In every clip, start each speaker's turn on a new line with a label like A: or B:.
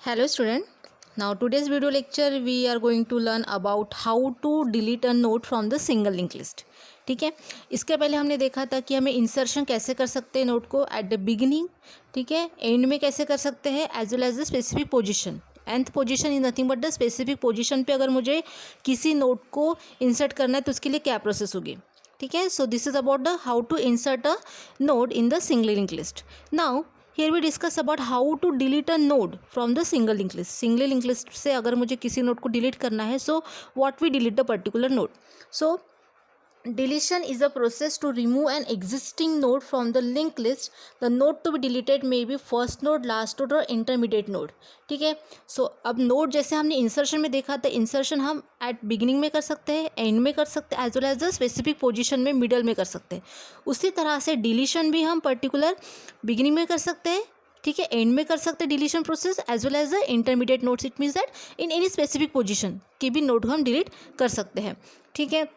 A: Hello student. Now today's video lecture we are going to learn about how to delete a node from the single linked list. ठीक है, इसके पहले हमने देखा था कि हमें इंसर्शन कैसे कर सकते हैं नोड को एट द बिगिनिंग, ठीक है, एंड में कैसे कर सकते हैं, as well as the specific position. nth position is nothing but the specific position पे अगर मुझे किसी नोड को इंसर्ट करना है तो उसके लिए क्या प्रोसेस होगी. ठीक है, so this is about the how to insert a node in the single link list. Now here we discuss about how to delete a node from the single linked list. single linked list से अगर मुझे किसी node को delete करना है, so what we delete the particular node. So deletion is a process to remove an existing node from the linked list. The node to be deleted may be first node, last node और intermediate node. ठीक है, सो अब node जैसे हमने insertion में देखा था, insertion हम एट बिगिनिंग में कर सकते हैं, एंड में कर सकते हैं, as well as the specific position में मिडल में कर सकते हैं. उसी तरह से डिलीशन भी हम पर्टिकुलर बिगिनिंग में कर सकते हैं, ठीक है, एंड में कर सकते हैं deletion process, as well as the intermediate nodes. It means that in any specific position के भी नोड को हम डिलीट कर सकते हैं. ठीक है,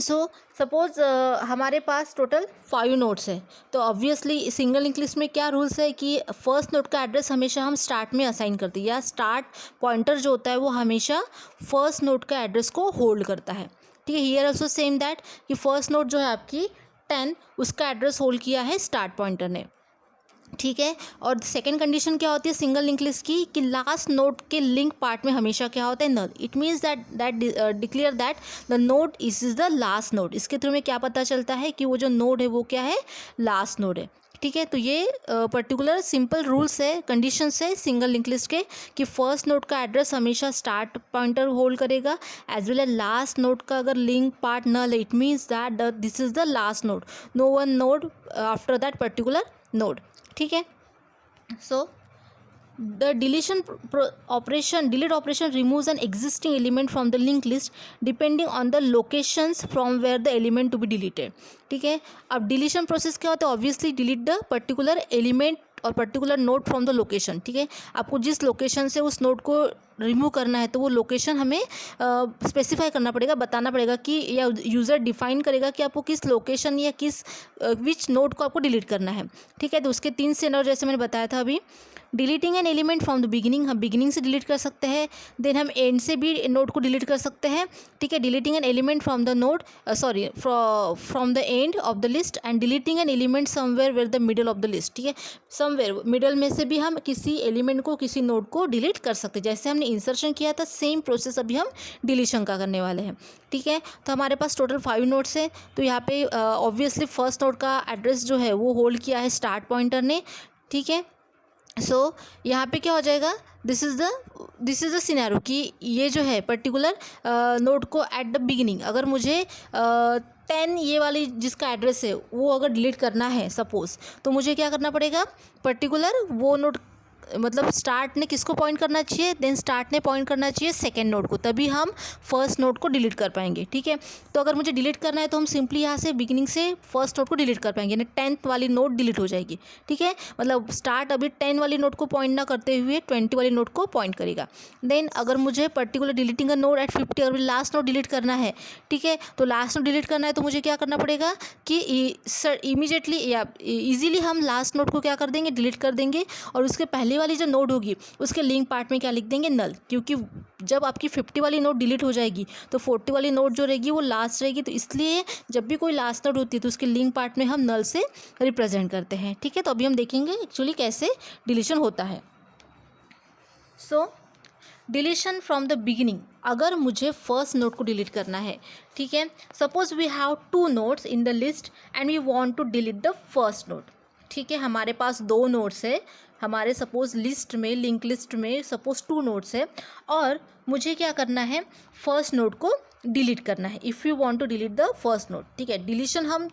A: सो सपोज हमारे पास टोटल 5 नोड्स है, तो ऑब्वियसली सिंगल लिंक लिस्ट में क्या रूल्स है कि फर्स्ट नोड का एड्रेस हमेशा हम स्टार्ट में असाइन करते हैं, या स्टार्ट पॉइंटर जो होता है वो हमेशा फर्स्ट नोड का एड्रेस को होल्ड करता है. ठीक है, हियर ऑल्सो सेम दैट कि फर्स्ट नोड जो है आपकी 10, उसका एड्रेस होल्ड किया है स्टार्ट पॉइंटर ने. ठीक है, और सेकेंड कंडीशन क्या होती है सिंगल लिंक लिस्ट की कि लास्ट नोड के लिंक पार्ट में हमेशा क्या होता है, null. It means that declare that the node is the last node. इसके थ्रू में क्या पता चलता है कि वो जो नोड है वो क्या है, लास्ट नोड है. ठीक है, तो ये पर्टिकुलर सिंपल रूल्स है, कंडीशंस है सिंगल लिंक लिस्ट के कि फर्स्ट नोड का एड्रेस हमेशा स्टार्ट पॉइंटर होल्ड करेगा, as well as last node का अगर लिंक पार्ट नल है, it means that this is the last node, no one node after that particular node. ठीक है, so the deletion operation, delete operation removes an existing element from the link list depending on the locations from where the element to be deleted. ठीक है, अब deletion process क्या होता है, obviously delete the particular element और particular node from the location. ठीक है, आपको जिस लोकेशन से उस नोड को रिमूव करना है तो वो लोकेशन हमें स्पेसिफाई करना पड़ेगा, बताना पड़ेगा कि या यूज़र डिफाइन करेगा कि आपको किस लोकेशन या किस विच नोड को आपको डिलीट करना है. ठीक है, तो उसके 3 सिनेरियो जैसे मैंने बताया था अभी. Deleting an element from the beginning, हम बिगिनिंग से डिलीट कर सकते हैं. देन हम एंड से भी नोड को डिलीट कर सकते हैं. ठीक है, deleting an element from the node from the end of the list and deleting an element somewhere where the middle of the list. ठीक है, समवेयर मिडल में से भी हम किसी एलिमेंट को, किसी नोड को डिलीट कर सकते हैं. जैसे हमने इंसर्शन किया था, सेम प्रोसेस अभी हम डिलीशन का करने वाले हैं. ठीक है, तो हमारे पास टोटल 5 नोड्स है, तो यहाँ पे ऑब्वियसली फर्स्ट नोड का एड्रेस जो है वो होल्ड किया है स्टार्ट पॉइंटर ने. ठीक है, सो यहाँ पे क्या हो जाएगा, दिस इज़ द सिनेरियो कि ये जो है पर्टिकुलर नोड को एट द बिगिनिंग अगर मुझे 10 ये वाली जिसका एड्रेस है वो अगर डिलीट करना है सपोज, तो मुझे क्या करना पड़ेगा, पर्टिकुलर वो नोड मतलब स्टार्ट ने किसको पॉइंट करना चाहिए, देन स्टार्ट ने पॉइंट करना चाहिए सेकंड नोड को, तभी हम फर्स्ट नोड को डिलीट कर पाएंगे. ठीक है, तो अगर मुझे डिलीट करना है तो हम सिंपली यहाँ से बिगिनिंग से फर्स्ट नोड को डिलीट कर पाएंगे, यानी 10th वाली नोड डिलीट हो जाएगी. ठीक है, मतलब स्टार्ट अभी 10 वाली नोड को पॉइंट ना करते हुए 20 वाली नोड को पॉइंट करेगा. देन अगर मुझे particular deleting a node eight 50 अगर लास्ट नोड डिलीट करना है, ठीक है, तो लास्ट नोड डिलीट करना है तो मुझे क्या करना पड़ेगा कि इमीजिएटली या ईजिली हम लास्ट नोड को क्या कर देंगे, डिलीट कर देंगे, और उसके पहले वाली जो नोड होगी उसके लिंक पार्ट में क्या लिख देंगे, नल. क्योंकि जब आपकी 50 वाली नोड डिलीट हो जाएगी तो 40 वाली नोड जो रहेगी वो लास्ट रहेगी, तो इसलिए जब भी कोई लास्ट नोड होती है तो उसके लिंक पार्ट में हम नल से रिप्रेजेंट करते हैं. ठीक है, तो अभी हम देखेंगे एक्चुअली कैसे डिलीशन होता है. सो डिलीशन फ्रॉम द बिगिनिंग, अगर मुझे फर्स्ट नोड को डिलीट करना है, ठीक है, suppose we have 2 nodes in the list and we want to delete the first node. ठीक है, हमारे पास 2 नोड्स है, हमारे सपोज लिस्ट में, लिंक लिस्ट में सपोज 2 नोड्स है, और मुझे क्या करना है, फर्स्ट नोड को डिलीट करना है. If you want to delete the first node, ठीक है, डिलीशन हम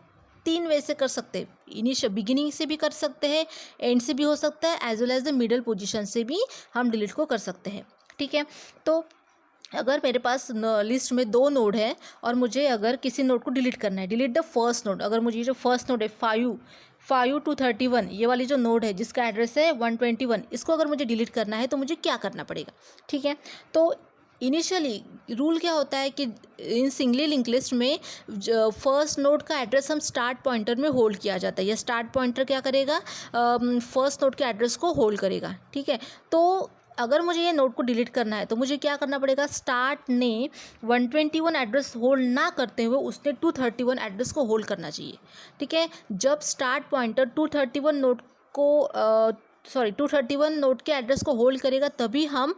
A: 3 वे से कर सकते हैं. इनिशियल बिगिनिंग से भी कर सकते हैं, एंड से भी हो सकता है, as well as the middle position से भी हम डिलीट को कर सकते हैं. ठीक है, तो अगर मेरे पास लिस्ट में 2 नोड है और मुझे अगर किसी नोड को डिलीट करना है, डिलीट द फर्स्ट नोड, अगर मुझे जो फर्स्ट नोड है 5 to 31 ये वाली जो नोड है जिसका एड्रेस है 121, इसको अगर मुझे डिलीट करना है तो मुझे क्या करना पड़ेगा. ठीक है, तो इनिशियली रूल क्या होता है कि इन सिंगली लिंक लिस्ट में फर्स्ट नोड का एड्रेस हम स्टार्ट पॉइंटर में होल्ड किया जाता है, या स्टार्ट पॉइंटर क्या करेगा, फर्स्ट नोड के एड्रेस को होल्ड करेगा. ठीक है, तो अगर मुझे ये नोड को डिलीट करना है तो मुझे क्या करना पड़ेगा, स्टार्ट ने 121 एड्रेस होल्ड ना करते हुए उसने 231 एड्रेस को होल्ड करना चाहिए। ठीक है, जब स्टार्ट पॉइंटर 231 नोड को 231 नोड के एड्रेस को होल्ड करेगा तभी हम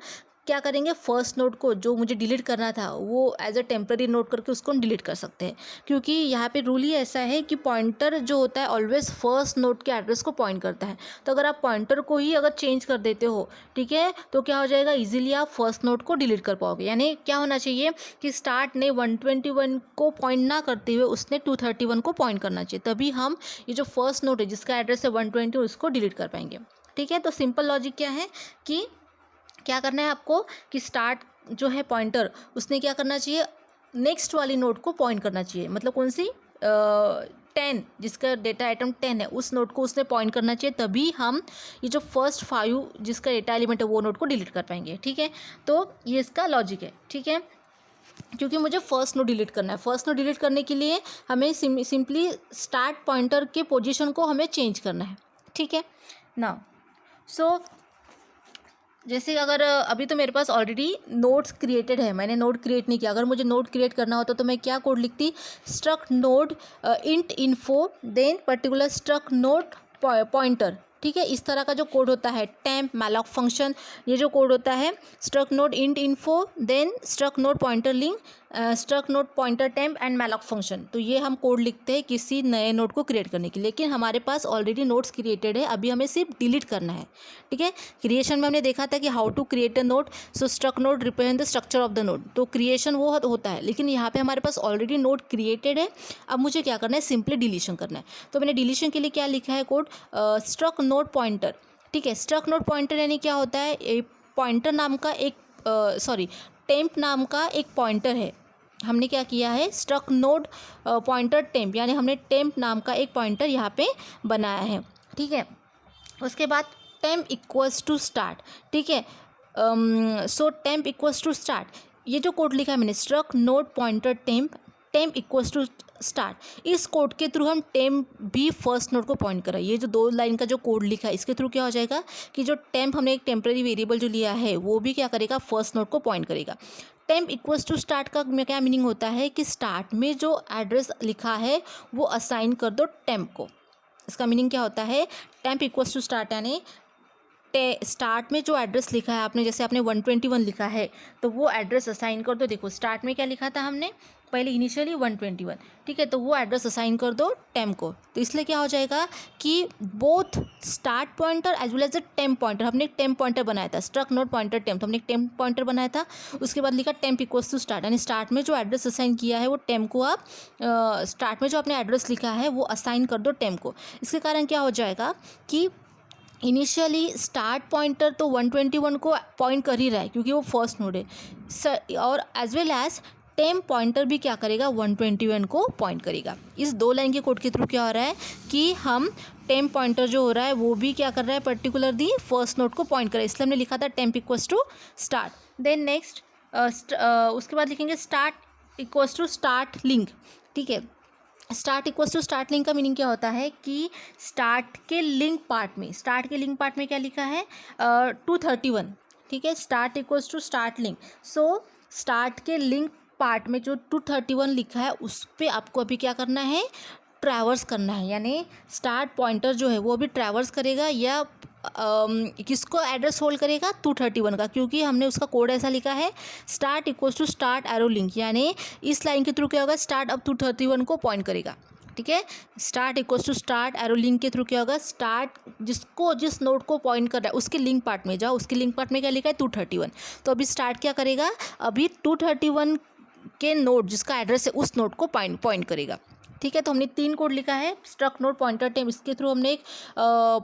A: क्या करेंगे, फर्स्ट नोड को जो मुझे डिलीट करना था वो एज अ टेम्पररी नोड करके उसको डिलीट कर सकते हैं, क्योंकि यहाँ पे रूल ही ऐसा है कि पॉइंटर जो होता है ऑलवेज फर्स्ट नोड के एड्रेस को पॉइंट करता है। तो अगर आप पॉइंटर को ही अगर चेंज कर देते हो, ठीक है, तो क्या हो जाएगा, इजीली आप फर्स्ट नोड को डिलीट कर पाओगे। यानी क्या होना चाहिए कि स्टार्ट ने 121 को पॉइंट ना करते हुए उसने 231 को पॉइंट करना चाहिए, तभी हम ये जो फर्स्ट नोड है जिसका एड्रेस है 120 उसको डिलीट कर पाएंगे। ठीक है, तो सिंपल लॉजिक क्या है कि क्या करना है आपको कि स्टार्ट जो है पॉइंटर उसने क्या करना चाहिए, नेक्स्ट वाली नोड को पॉइंट करना चाहिए, मतलब कौन सी 10 जिसका डेटा आइटम 10 है उस नोड को उसने पॉइंट करना चाहिए, तभी हम ये जो फर्स्ट 5 जिसका डेटा एलिमेंट है वो नोड को डिलीट कर पाएंगे। ठीक है, तो ये इसका लॉजिक है। ठीक है, क्योंकि मुझे फर्स्ट नोड डिलीट करना है, फर्स्ट नोड डिलीट करने के लिए हमें सिंपली स्टार्ट पॉइंटर के पोजीशन को हमें चेंज करना है। ठीक है ना, सो जैसे अगर अभी तो मेरे पास ऑलरेडी नोड्स क्रिएटेड है, मैंने नोड क्रिएट नहीं किया। अगर मुझे नोड क्रिएट करना होता तो मैं क्या कोड लिखती, struct node int info then particular struct node pointer. ठीक है, इस तरह का जो कोड होता है, टेम्प मैलॉक फंक्शन, ये जो कोड होता है struct node int info then struct node pointer link struct node pointer temp and malloc function, तो ये हम कोड लिखते हैं किसी नए नोड को क्रिएट करने के लिए। लेकिन हमारे पास ऑलरेडी नोड्स क्रिएटेड है, अभी हमें सिर्फ डिलीट करना है। ठीक है, क्रिएशन में हमने देखा था कि how to create a node, so struct node represent the structure of the node, तो क्रिएशन वो होता है, लेकिन यहाँ पे हमारे पास ऑलरेडी नोड क्रिएटेड है। अब मुझे क्या करना है, सिंपली डिलीशन करना है। तो मैंने डिलीशन के लिए क्या लिखा है कोड, स्ट्रक्ट नोड पॉइंटर। ठीक है, स्ट्रक्ट नोड पॉइंटर यानी क्या होता है, पॉइंटर नाम का एक टेम्प नाम का एक पॉइंटर है। हमने क्या किया है, स्ट्रक्ट नोड पॉइंटर टेम्प, यानी हमने टेम्प नाम का एक पॉइंटर यहाँ पे बनाया है। ठीक है, उसके बाद टेम्प इक्वल्स टू स्टार्ट। ठीक है, so temp equals to start, ये जो कोड लिखा है मैंने, struct node pointer temp equals to start, इस कोड के थ्रू हम टेम्प भी फर्स्ट नोड को पॉइंट करें। ये जो 2 लाइन का जो कोड लिखा है इसके थ्रू क्या हो जाएगा कि जो टेम्प हमने एक टेम्परेरी वेरिएबल जो लिया है वो भी क्या करेगा, फर्स्ट नोड को पॉइंट करेगा। टेम्प इक्वल्स टू स्टार्ट का क्या मीनिंग होता है कि स्टार्ट में जो एड्रेस लिखा है वो असाइन कर दो टेम्प को। इसका मीनिंग क्या होता है, टेम्प इक्वल्स टू स्टार्ट यानी स्टार्ट में जो एड्रेस लिखा है आपने, जैसे आपने 121 लिखा है तो वो एड्रेस असाइन कर दो। देखो स्टार्ट में क्या लिखा था हमने, पहले इनिशियली 121। ठीक है, तो वो एड्रेस असाइन कर दो टेम्प को, तो इसलिए क्या हो जाएगा कि both start pointer as well as the temp pointer, हमने एक टेम्प पॉइंटर बनाया था, स्ट्रक्ट नोड पॉइंटर टेम्प, हमने एक टेम्प पॉइंटर बनाया था, उसके बाद लिखा टेम्प इक्वल्स टू स्टार्ट, यानी स्टार्ट में जो एड्रेस असाइन किया है वो टेम्प को आप स्टार्ट में जो आपने एड्रेस लिखा है वो असाइन कर दो टेम्प को। इसके कारण क्या हो जाएगा कि इनिशियली स्टार्ट पॉइंटर तो 121 को पॉइंट कर ही रहा है क्योंकि वो फर्स्ट नोड है, और as well as temp pointer भी क्या करेगा, 121 को पॉइंट करेगा। इस 2 लाइन के कोड के थ्रू क्या हो रहा है कि हम टेम्प पॉइंटर जो हो रहा है वो भी क्या कर रहा है, पर्टिकुलर दी फर्स्ट नोड को पॉइंट कर रहा है, इसलिए हमने लिखा था temp equals to start. Then next उसके बाद लिखेंगे start equals to start link. ठीक है, start equals to start link का मीनिंग क्या होता है कि स्टार्ट के लिंक पार्ट में क्या लिखा है, 231। ठीक है, start equals to start link, so start के लिंक पार्ट में जो 231 लिखा है उस पर आपको अभी क्या करना है, ट्रैवर्स करना है, यानी स्टार्ट पॉइंटर जो है वो अभी ट्रैवर्स करेगा या किसको एड्रेस होल्ड करेगा, 231 का, क्योंकि हमने उसका कोड ऐसा लिखा है start equals to start arrow link, यानी इस लाइन के थ्रू क्या होगा, स्टार्ट अब 231 को पॉइंट करेगा। ठीक है, start equals to start arrow link के थ्रू क्या होगा, स्टार्ट जिस नोड को पॉइंट कर रहा है उसके लिंक पार्ट में जाओ, उसके लिंक पार्ट में क्या लिखा है 231, तो अभी स्टार्ट क्या करेगा, अभी 231 के नोड जिसका एड्रेस है उस नोड को पॉइंट करेगा। ठीक है, तो हमने 3 कोड लिखा है, स्ट्रक्ट नोड पॉइंटर टेम्प, इसके थ्रू हमने एक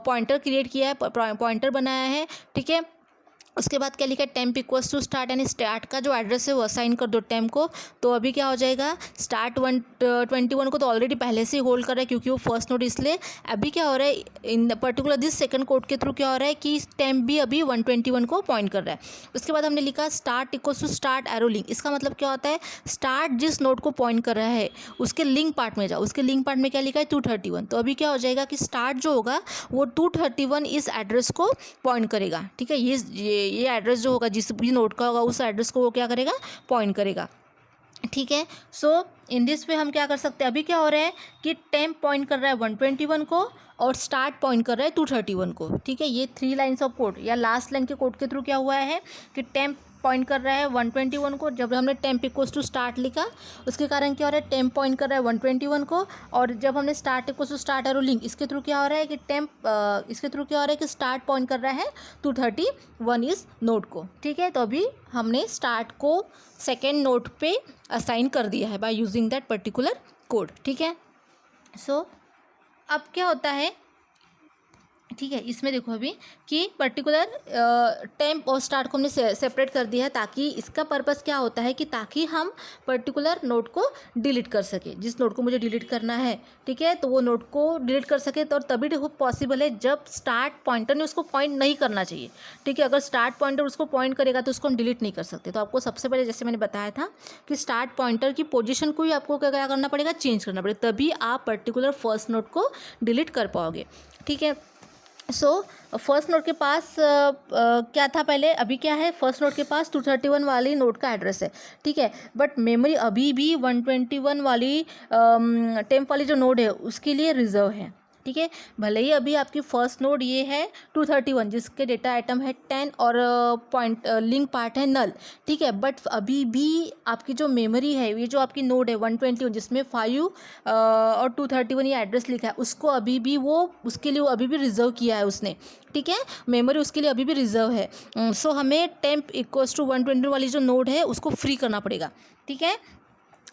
A: पॉइंटर क्रिएट किया है, पॉइंटर बनाया है। ठीक है, उसके बाद क्या लिखा है, टेम्प इक्वल्स टू स्टार्ट, यानी स्टार्ट का जो एड्रेस है वो असाइन कर दो टेम्प को, तो अभी क्या हो जाएगा, स्टार्ट 121 को तो ऑलरेडी पहले से ही होल्ड कर रहा है क्योंकि वो फर्स्ट नोड, इसलिए अभी क्या हो रहा है, इन पर्टिकुलर दिस सेकंड कोड के थ्रू क्या हो रहा है कि टेम्प भी अभी 121 को पॉइंट कर रहा है। उसके बाद हमने लिखा start equals to start arrow link, इसका मतलब क्या होता है, स्टार्ट जिस नोड को पॉइंट कर रहा है उसके लिंक पार्ट में जाओ, उसके लिंक पार्ट में क्या लिखा है 231, तो अभी क्या हो जाएगा कि स्टार्ट जो होगा वो 231 इस एड्रेस को पॉइंट करेगा। ठीक है, ये ये एड्रेस जो होगा जिस भी नोड का होगा उस एड्रेस को वो क्या करेगा, पॉइंट करेगा। ठीक है, सो इन दिस वे हम क्या कर सकते हैं, अभी क्या हो रहा है कि टेम्प पॉइंट कर रहा है 121 को और स्टार्ट पॉइंट कर रहा है 231 को। ठीक है, ये 3 लाइन्स ऑफ कोड या लास्ट लाइन के कोड के थ्रू क्या हुआ है कि टेम्प पॉइंट कर रहा है 121 को। जब हमने टेम्प इक्वल्स टू स्टार्ट लिखा उसके कारण क्या हो रहा है, टेम्प पॉइंट कर रहा है 121 को, और जब हमने start equals to start arrow link इसके थ्रू क्या हो रहा है कि इसके थ्रू क्या हो रहा है कि स्टार्ट पॉइंट कर रहा है 231 इस नोड को। ठीक है, तो अभी हमने स्टार्ट को सेकेंड नोड पे असाइन कर दिया है by using that particular code. ठीक है, सो अब क्या होता है, ठीक है, इसमें देखो अभी कि पर्टिकुलर टेम्प और स्टार्ट को हमने सेपरेट कर दिया है, ताकि इसका पर्पस क्या होता है कि ताकि हम पर्टिकुलर नोड को डिलीट कर सके, जिस नोड को मुझे डिलीट करना है। ठीक है, तो वो नोड को डिलीट कर सके तो तभी देखो पॉसिबल है जब स्टार्ट पॉइंटर ने उसको पॉइंट नहीं करना चाहिए। ठीक है, अगर स्टार्ट पॉइंटर उसको पॉइंट करेगा तो उसको हम डिलीट नहीं कर सकते। तो आपको सबसे पहले जैसे मैंने बताया था कि स्टार्ट पॉइंटर की पोजिशन को ही आपको क्या करना पड़ेगा, चेंज करना पड़ेगा, तभी आप पर्टिकुलर फर्स्ट नोड को डिलीट कर पाओगे। ठीक है, सो फर्स्ट नोड के पास क्या था पहले, अभी क्या है, फर्स्ट नोड के पास 231 वाली नोड का एड्रेस है। ठीक है, बट मेमोरी अभी भी 121 वाली टेम्प वाली जो नोड है उसके लिए रिजर्व है। ठीक है, भले ही अभी आपकी फर्स्ट नोड ये है 231 जिसके डेटा आइटम है 10 और पॉइंट लिंक पार्ट है नल। ठीक है, बट अभी भी आपकी जो मेमोरी है, ये जो आपकी नोड है 121 जिसमें 5 और 231 ये एड्रेस लिखा है, उसको अभी भी वो उसके लिए वो अभी भी रिजर्व किया है उसने। ठीक है, मेमोरी उसके लिए अभी भी रिजर्व है। सो हमें टेम्प इक्वल्स टू 120 वाली जो नोड है उसको फ्री करना पड़ेगा। ठीक है,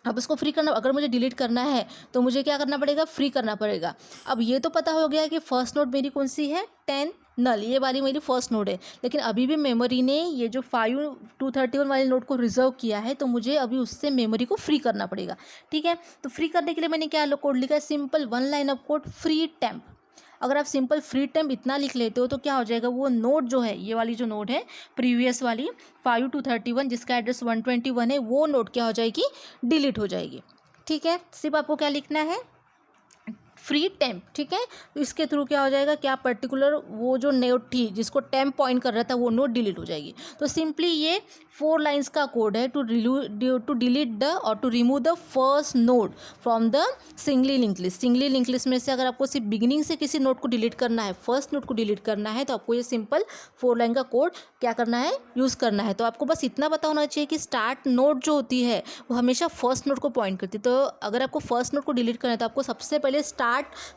A: अब उसको फ्री करना, अगर मुझे डिलीट करना है तो मुझे क्या करना पड़ेगा, फ्री करना पड़ेगा। अब ये तो पता हो गया कि फर्स्ट नोड मेरी कौन सी है, 10 नल, ये वाली मेरी फर्स्ट नोड है, लेकिन अभी भी मेमोरी ने ये जो 5 231 वाली नोड को रिजर्व किया है, तो मुझे अभी उससे मेमोरी को फ्री करना पड़ेगा। ठीक है, तो फ्री करने के लिए मैंने क्या कोड लिखा है, simple 1 line of code, free temp. अगर आप सिंपल फ्री टेम्प इतना लिख लेते हो तो क्या हो जाएगा, वो नोड जो है, ये वाली जो नोड है प्रीवियस वाली 5 to 31 जिसका एड्रेस 121 है, वो नोड क्या हो जाएगी, डिलीट हो जाएगी। ठीक है, सिर्फ आपको क्या लिखना है, फ्री टेम्प। ठीक है, तो इसके थ्रू क्या हो जाएगा, क्या पर्टिकुलर वो जो नोड थी जिसको टेम्प पॉइंट कर रहा था वो नोड डिलीट हो जाएगी। तो सिंपली ये 4 लाइन्स का कोड है टू डिलीट द और to remove the first node from the singly link list. Singly link list में से अगर आपको सिर्फ बिगिनिंग से किसी नोड को डिलीट करना है, फर्स्ट नोड को डिलीट करना है, तो आपको ये सिंपल 4 लाइन का कोड क्या करना है, यूज़ करना है। तो आपको बस इतना पता होना चाहिए कि स्टार्ट नोड जो होती है वो हमेशा फर्स्ट नोड को पॉइंट करती है। तो अगर आपको फर्स्ट नोड को डिलीट करना है तो आपको सबसे पहले स्टार्ट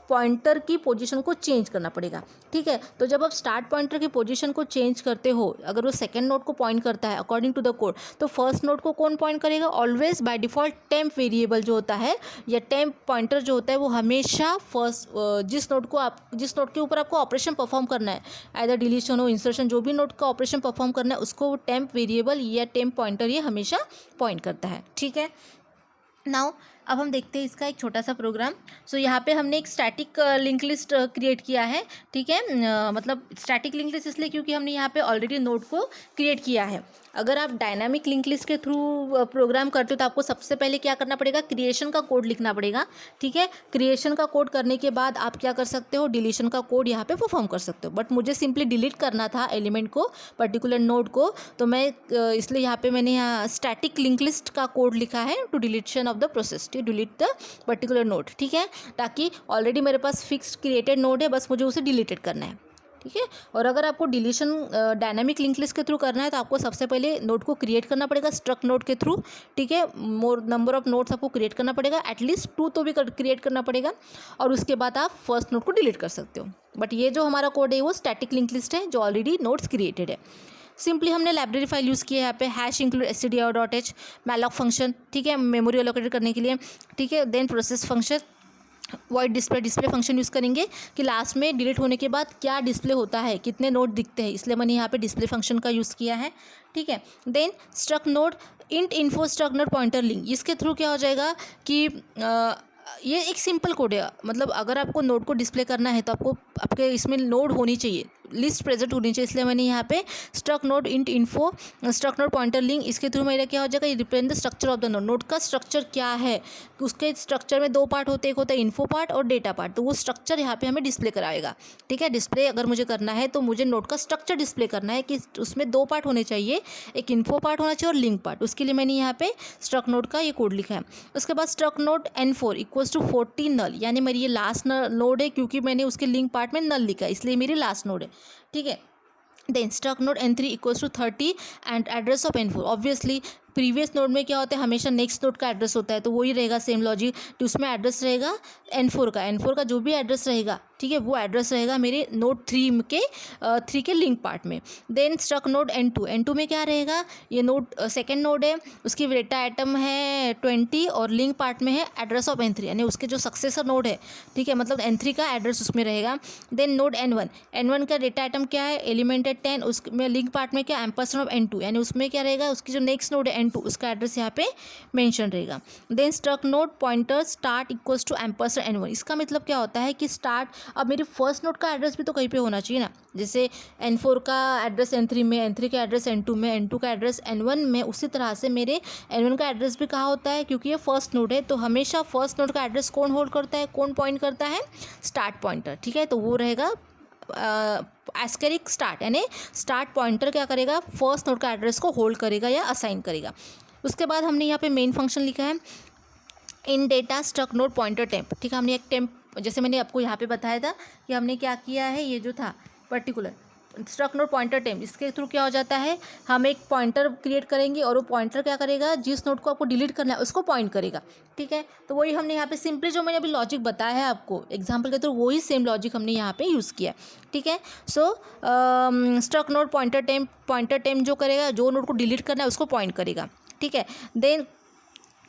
A: पॉइंटर की पोजीशन को चेंज करना पड़ेगा। ठीक है, तो जब आप स्टार्ट पॉइंटर की पोजीशन को चेंज करते हो, अगर वो सेकंड नोड को पॉइंट करता है अकॉर्डिंग टू द कोड, तो फर्स्ट नोड को कौन पॉइंट करेगा, always by default temp variable जो होता है या टेम्प पॉइंटर जो होता है वो हमेशा फर्स्ट जिस नोड के ऊपर आपको ऑपरेशन परफॉर्म करना है, आइदर डिलीशन हो इंसर्शन, जो भी नोड का ऑपरेशन परफॉर्म करना है उसको टेम्प वेरिएबल या टेम्प पॉइंटर ये हमेशा पॉइंट करता है। ठीक है, नाउ अब हम देखते हैं इसका एक छोटा सा प्रोग्राम। सो यहाँ पे हमने एक स्टैटिक लिंक लिस्ट क्रिएट किया है। ठीक है, मतलब स्टैटिक लिंक लिस्ट इसलिए क्योंकि हमने यहाँ पे ऑलरेडी नोड को क्रिएट किया है। अगर आप डायनामिक लिंक लिस्ट के थ्रू प्रोग्राम करते हो तो आपको सबसे पहले क्या करना पड़ेगा, क्रिएशन का कोड लिखना पड़ेगा। ठीक है, क्रिएशन का कोड करने के बाद आप क्या कर सकते हो, डिलीशन का कोड यहाँ पे परफॉर्म कर सकते हो। बट मुझे सिंपली डिलीट करना था एलिमेंट को, पर्टिकुलर नोड को, तो मैं इसलिए यहाँ पे मैंने यहाँ स्टैटिक लिंक लिस्ट का कोड लिखा है to deletion of the process to delete the particular node. ठीक है, ताकि ऑलरेडी मेरे पास फिक्स्ड क्रिएटेड नोड है, बस मुझे उसे डिलीटेड करना है। ठीक है, और अगर आपको डिलीशन डायनामिक लिंक लिस्ट के थ्रू करना है तो आपको सबसे पहले नोड को क्रिएट करना पड़ेगा स्ट्रक्ट नोड के थ्रू। ठीक है, मोर नंबर ऑफ नोड्स आपको क्रिएट करना पड़ेगा, एटलीस्ट 2 तो भी क्रिएट करना पड़ेगा, और उसके बाद आप फर्स्ट नोड को डिलीट कर सकते हो। बट ये जो हमारा कोड है वो स्टैटिक लिंक लिस्ट है जो ऑलरेडी नोड्स क्रिएटेड है। सिंपली हमने लाइब्रेरी फाइल यूज़ की है यहाँ पे #include_stdio.h मैलॉक फंक्शन। ठीक है, मेमोरी एलोकेटेड करने के लिए। ठीक है, then process function, void display function use करेंगे कि लास्ट में डिलीट होने के बाद क्या डिस्प्ले होता है, कितने नोड दिखते हैं, इसलिए मैंने यहाँ पे डिस्प्ले फंक्शन का यूज़ किया है। ठीक है, then struct node int info struct node pointer link, इसके थ्रू क्या हो जाएगा कि ये एक सिंपल कोड है। मतलब अगर आपको नोड को डिस्प्ले करना है तो आपको आपके इसमें नोड होनी चाहिए, लिस्ट प्रेजेंट होनी चाहिए, इसलिए मैंने यहाँ पे struct node int info struct node pointer link, इसके थ्रू मेरा क्या हो जाएगा, ये represent the structure of the node. Node का स्ट्रक्चर क्या है, उसके स्ट्रक्चर में दो पार्ट होते हैं, एक होता है इन्फो पार्ट और डेटा पार्ट। तो वो स्ट्रक्चर यहाँ पे हमें डिस्प्ले कराएगा। ठीक है, डिस्प्ले अगर मुझे करना है तो मुझे नोड का स्ट्रक्चर डिस्प्ले करना है कि उसमें दो पार्ट होने चाहिए, एक इन्फो पार्ट होना चाहिए और लिंक पार्ट। उसके लिए मैंने यहाँ पे स्ट्रक नोड का ये कोड लिखा है। उसके बाद struct node N4 equals to 40 null, यानी मेरी ये लास्ट नोड है, क्योंकि मैंने उसके लिंक पार्ट में नल लिखा है, इसलिए मेरी लास्ट नोड है। ठीक है, then struct node N3 equals to 30 and address of N4। Obviously previous node में क्या होता है, हमेशा नेक्स्ट नोड का एड्रेस होता है, तो वही रहेगा सेम लॉजिक, तो उसमें एड्रेस रहेगा N4 का जो भी एड्रेस रहेगा, ठीक है, वो एड्रेस रहेगा मेरे नोड 3 के लिंक पार्ट में। देन स्ट्रक नोड N2 में क्या रहेगा, ये नोड सेकेंड नोड है, उसकी डेटा आइटम है 20 और लिंक पार्ट में है एड्रेस ऑफ N3, यानी उसके जो सक्सेसर नोड है, ठीक है, मतलब N3 का एड्रेस उसमें रहेगा। देन नोड N1 का डेटा आइटम क्या है, एलिमेंट है 10, उसमें लिंक पार्ट में क्या एम्परसेंड ऑफ N2, यानी उसमें क्या रहेगा, उसकी जो नेक्स्ट नोड है N2 उसका एड्रेस यहाँ पे मेंशन रहेगा। Then struct node pointer start equals to ampersand N1, इसका मतलब क्या होता है कि स्टार्ट, अब मेरी फर्स्ट नोड का एड्रेस भी तो कहीं पे होना चाहिए ना, जैसे N4 का एड्रेस N3 में, N3 का एड्रेस N2 में, N2 का एड्रेस N1 में, उसी तरह से मेरे N1 का एड्रेस भी कहाँ होता है, क्योंकि ये फर्स्ट नोड है, तो हमेशा फर्स्ट नोड का एड्रेस कौन होल्ड करता है, कौन पॉइंट करता है, स्टार्ट पॉइंटर। ठीक है, तो वो रहेगा एस्टेरिक स्टार्ट, यानी स्टार्ट पॉइंटर क्या करेगा, फर्स्ट नोड का एड्रेस को होल्ड करेगा या असाइन करेगा। उसके बाद हमने यहाँ पे मेन फंक्शन लिखा है int data struct node pointer temp. ठीक है, हमने एक टेम्प, जैसे मैंने आपको यहाँ पे बताया था कि हमने क्या किया है, ये जो था particular struct node pointer temp, इसके थ्रू क्या हो जाता है, हम एक पॉइंटर क्रिएट करेंगे और वो पॉइंटर क्या करेगा, जिस नोड को आपको डिलीट करना है उसको पॉइंट करेगा। ठीक है, तो वही हमने यहाँ पे सिंपली जो मैंने अभी लॉजिक बताया है आपको एग्जांपल के थ्रू, वही सेम लॉजिक हमने यहाँ पे यूज़ किया। ठीक है, सो स्ट्रक नोड पॉइंटर टेम्प जो करेगा, जो नोड को डिलीट करना है उसको पॉइंट करेगा। ठीक है, देन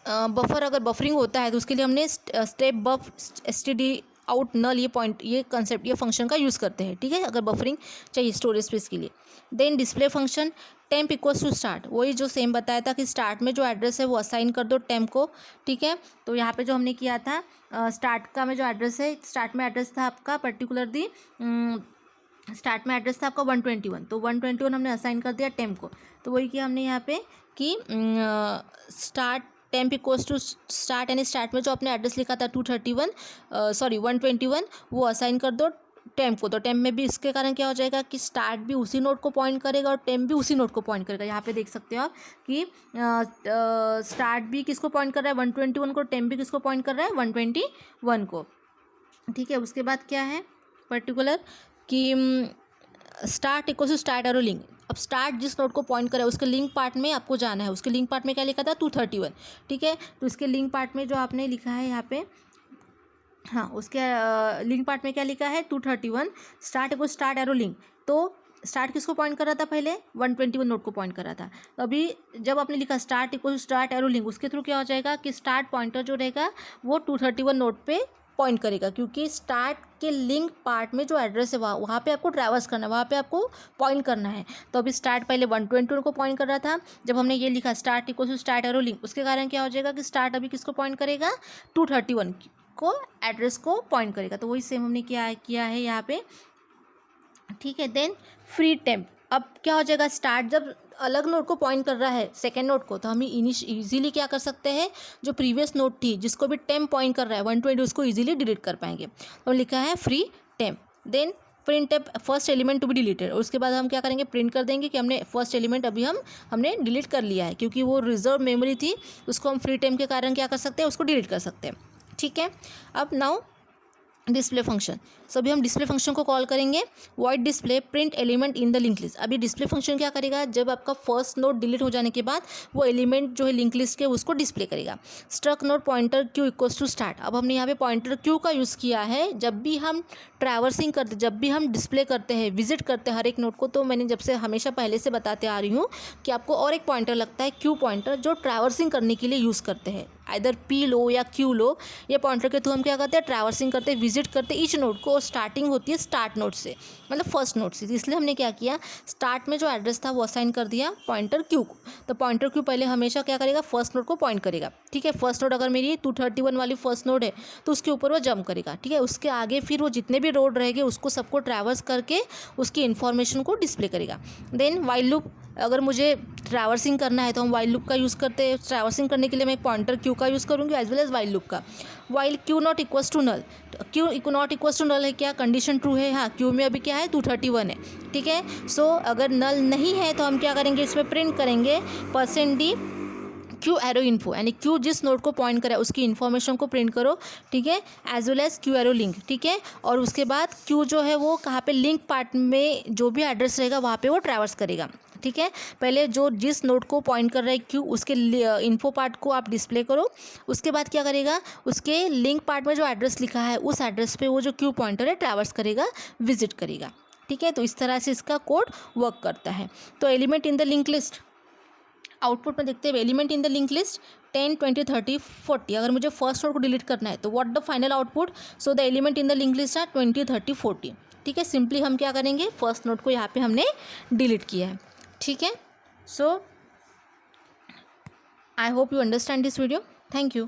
A: बफर, अगर बफरिंग होता है तो उसके लिए हमने स्टेप बफ std आउट नल, ये कंसेप्ट, ये फंक्शन का यूज़ करते हैं। ठीक है, अगर बफरिंग चाहिए स्टोरेज स्पेस के लिए। Then display function temp equals to start, वही जो सेम बताया था कि स्टार्ट में जो एड्रेस है वो असाइन कर दो टेम्प को। ठीक है, तो यहाँ पे जो हमने किया था, स्टार्ट का में जो एड्रेस है, स्टार्ट में एड्रेस था आपका पर्टिकुलरली स्टार्ट में एड्रेस था आपका 121, तो 121 हमने असाइन कर दिया टेम्प को। तो वही किया हमने यहाँ पे कि start temp equals to start, यानी स्टार्ट में जो आपने एड्रेस लिखा था 121, वो असाइन कर दो टेम्प को। तो टेम्प में भी इसके कारण क्या हो जाएगा कि स्टार्ट भी उसी नोड को पॉइंट करेगा और टेम्प भी उसी नोड को पॉइंट करेगा। यहाँ पे देख सकते हो आप कि स्टार्ट भी किसको पॉइंट कर रहा है, 121 को, टेम्प भी किसको पॉइंट कर रहा है, 121 को। ठीक है, उसके बाद क्या है पर्टिकुलर कि start equals to start arrow link. अब स्टार्ट जिस नोड को पॉइंट करे उसके लिंक पार्ट में आपको जाना है, उसके लिंक पार्ट में क्या लिखा था 231। ठीक है, तो इसके लिंक पार्ट में जो आपने लिखा है यहाँ पे, हाँ, उसके लिंक पार्ट में क्या लिखा है 231, start equal start arrow link. तो स्टार्ट किसको पॉइंट कर रहा था, पहले 121 नोड को पॉइंट कर रहा था। तो अभी जब आपने लिखा start equal start arrow link, उसके थ्रू क्या हो जाएगा कि स्टार्ट पॉइंटर जो रहेगा वो 231 नोड पे पॉइंट करेगा, क्योंकि स्टार्ट के लिंक पार्ट में जो एड्रेस है वहाँ पे आपको ट्रैवर्स करना है, वहाँ पे आपको पॉइंट करना है। तो अभी स्टार्ट पहले 121 को पॉइंट कर रहा था, जब हमने ये लिखा start equal to start arrow link, उसके कारण क्या हो जाएगा कि स्टार्ट अभी किसको पॉइंट करेगा, 231 को एड्रेस को पॉइंट करेगा। तो वही सेम हमने किया है यहाँ पे। ठीक है, देन फ्री टेम्प, अब क्या हो जाएगा, स्टार्ट जब अलग नोड को पॉइंट कर रहा है सेकेंड नोड को, तो हम इजीली क्या कर सकते हैं, जो प्रीवियस नोड थी जिसको भी टेम्प पॉइंट कर रहा है 120, उसको इजीली डिलीट कर पाएंगे। तो लिखा है free temp. Then print temp first element to be deleted, और उसके बाद हम क्या करेंगे, प्रिंट कर देंगे कि हमने फर्स्ट एलिमेंट अभी हमने डिलीट कर लिया है, क्योंकि वो रिजर्व मेमोरी थी, उसको हम फ्री टेम्प के कारण क्या कर सकते हैं, उसको डिलीट कर सकते हैं। ठीक है, अब नाउ डिस्प्ले फंक्शन, सो अभी हम डिस्प्ले फंक्शन को कॉल करेंगे void display print element in the link list. अभी डिस्प्ले फंक्शन क्या करेगा, जब आपका फर्स्ट नोड डिलीट हो जाने के बाद वो एलिमेंट जो है लिंक लिस्ट के उसको डिस्प्ले करेगा। Struct node pointer q equals to start, अब हमने यहाँ पे पॉइंटर क्यू का यूज़ किया है जब भी हम ट्रैवर्सिंग करते, जब भी हम डिस्प्ले करते हैं, विजिट करते हैं हर एक नोड को। तो मैंने जब से हमेशा पहले से बताते आ रही हूँ कि आपको और एक पॉइंटर लगता है क्यू पॉइंटर, जो ट्रैवर्सिंग करने के लिए यूज़ करते हैं। आइदर पी लो या क्यू लो, ये पॉइंटर के थ्रू हम क्या करते हैं, ट्रैवर्सिंग करते हैं, विजिट करते हैं ईच नोड को। और स्टार्टिंग होती है स्टार्ट नोड से, मतलब फर्स्ट नोड से। इसलिए हमने क्या किया, स्टार्ट में जो एड्रेस था वो असाइन कर दिया पॉइंटर क्यू को। तो पॉइंटर क्यू पहले हमेशा क्या करेगा, फर्स्ट नोड को पॉइंट करेगा, ठीक है। फर्स्ट नोड अगर मेरी 231 वाली फर्स्ट नोड है तो उसके ऊपर वो जंप करेगा, ठीक है। उसके आगे फिर वो जितने भी रोड रहेंगे उसको सबको ट्रैवर्स करके उसकी इन्फॉर्मेशन को डिस्प्ले करेगा। देन वाइल लूप, अगर मुझे ट्रैवर्सिंग करना है तो हम वाइल लूप का यूज़ करते हैं। ट्रैवर्सिंग करने के लिए मैं एक पॉइंटर क्यू का यूज़ करूँगी as well as while loop का। While Q not equals to null, Q not equals to null है, क्या कंडीशन ट्रू है, हाँ क्यू में अभी क्या है 231 है, ठीक है। सो अगर नल नहीं है तो हम क्या करेंगे, इसमें प्रिंट करेंगे %d क्यू एरो इन्फो, यानी क्यू जिस नोड को पॉइंट करे उसकी इन्फॉर्मेशन को प्रिंट करो, ठीक है, as well as q arrow link, ठीक है। और उसके बाद क्यू जो है वो कहाँ पे, लिंक पार्ट में जो भी एड्रेस रहेगा वहाँ पे वो ट्रैवर्स करेगा, ठीक है। पहले जो जिस नोड को पॉइंट कर रहा है क्यू, उसके इन्फो पार्ट को आप डिस्प्ले करो। उसके बाद क्या करेगा, उसके लिंक पार्ट में जो एड्रेस लिखा है उस एड्रेस पे वो जो क्यू पॉइंटर है ट्रैवर्स करेगा, विजिट करेगा, ठीक है। तो इस तरह से इसका कोड वर्क करता है। तो element in the link list, output में देखते हैं element in the link list 10, 20, 30, 40। अगर मुझे फर्स्ट नोड को डिलीट करना है तो what the final output, so the element in the link list are 20, 30, 40, ठीक है। सिंपली हम क्या करेंगे, फर्स्ट नोड को यहाँ पे हमने डिलीट किया है, ठीक है। So I hope you understand this video, thank you.